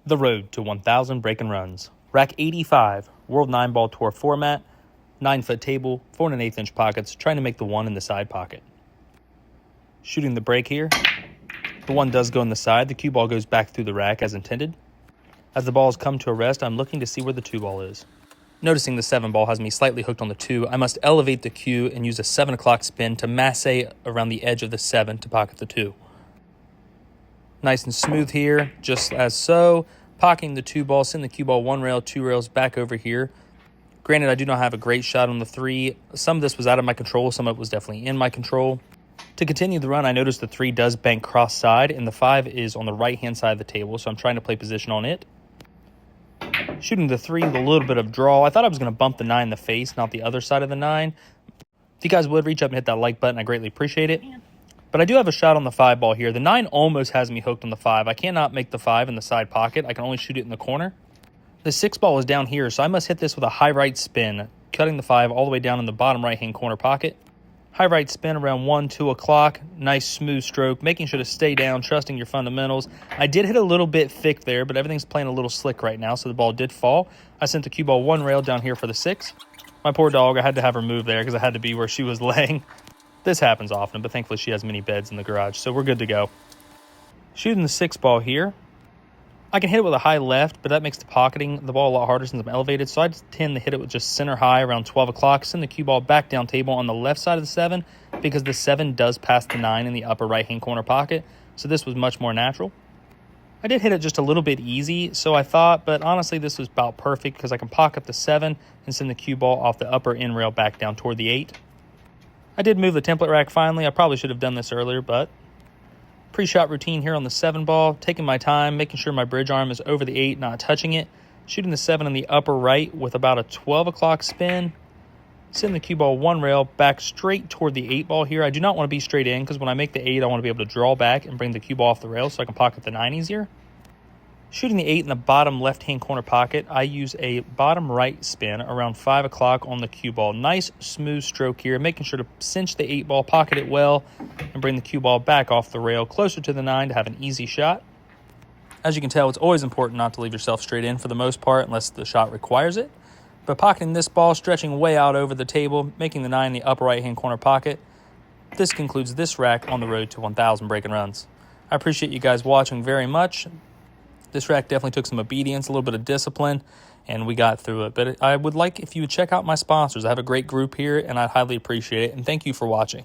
The road to 1,000 break and runs. Rack 85, World 9-Ball Tour format, 9-foot table, 4 1/8-inch pockets, trying to make the 1 in the side pocket. Shooting the break here. The 1 does go in the side. The cue ball goes back through the rack as intended. As the balls come to a rest, I'm looking to see where the 2 ball is. Noticing the 7 ball has me slightly hooked on the 2, I must elevate the cue and use a 7 o'clock spin to masse around the edge of the 7 to pocket the 2. Nice and smooth here, just as so. Pocketing the 2 ball, send the cue ball 1 rail, 2 rails back over here. Granted, I do not have a great shot on the 3. Some of this was out of my control, some of it was definitely in my control. To continue the run, I noticed the 3 does bank cross-side, and the 5 is on the right-hand side of the table, so I'm trying to play position on it. Shooting the 3 with a little bit of draw. I thought I was going to bump the 9 in the face, not the other side of the 9. If you guys would reach up and hit that like button, I greatly appreciate it. But I do have a shot on the 5 ball here. The 9 almost has me hooked on the 5. I cannot make the 5 in the side pocket. I can only shoot it in the corner. The 6 ball is down here, so I must hit this with a high right spin, cutting the 5 all the way down in the bottom right-hand corner pocket. High right spin around 1, 2 o'clock. Nice smooth stroke, making sure to stay down, trusting your fundamentals. I did hit a little bit thick there, but everything's playing a little slick right now, so the ball did fall. I sent the cue ball 1 rail down here for the 6. My poor dog, I had to have her move there because I had to be where she was laying. This happens often, but thankfully she has many beds in the garage, so we're good to go. Shooting the 6 ball here. I can hit it with a high left, but that makes the pocketing the ball a lot harder since I'm elevated, so I tend to hit it with just center high around 12 o'clock, send the cue ball back down table on the left side of the 7 because the 7 does pass the 9 in the upper right-hand corner pocket, so this was much more natural. I did hit it just a little bit easy, so I thought, but honestly this was about perfect because I can pocket the 7 and send the cue ball off the upper end rail back down toward the 8. I did move the template rack finally. I probably should have done this earlier, but pre-shot routine here on the 7 ball, taking my time, making sure my bridge arm is over the 8, not touching it. Shooting the 7 in the upper right with about a 12 o'clock spin. Send the cue ball 1 rail back straight toward the 8 ball here. I do not want to be straight in because when I make the 8, I want to be able to draw back and bring the cue ball off the rail so I can pocket the 9 easier. Shooting the 8 in the bottom left-hand corner pocket, I use a bottom right spin around 5 o'clock on the cue ball. Nice smooth stroke here, making sure to cinch the 8 ball, pocket it well, and bring the cue ball back off the rail closer to the 9 to have an easy shot. As you can tell, it's always important not to leave yourself straight in for the most part unless the shot requires it. But pocketing this ball, stretching way out over the table, making the 9 in the upper right-hand corner pocket. This concludes this rack on the road to 1,000 break and runs. I appreciate you guys watching very much. This rack definitely took some obedience, a little bit of discipline, and we got through it. But I would like if you would check out my sponsors. I have a great group here, and I'd highly appreciate it. And thank you for watching.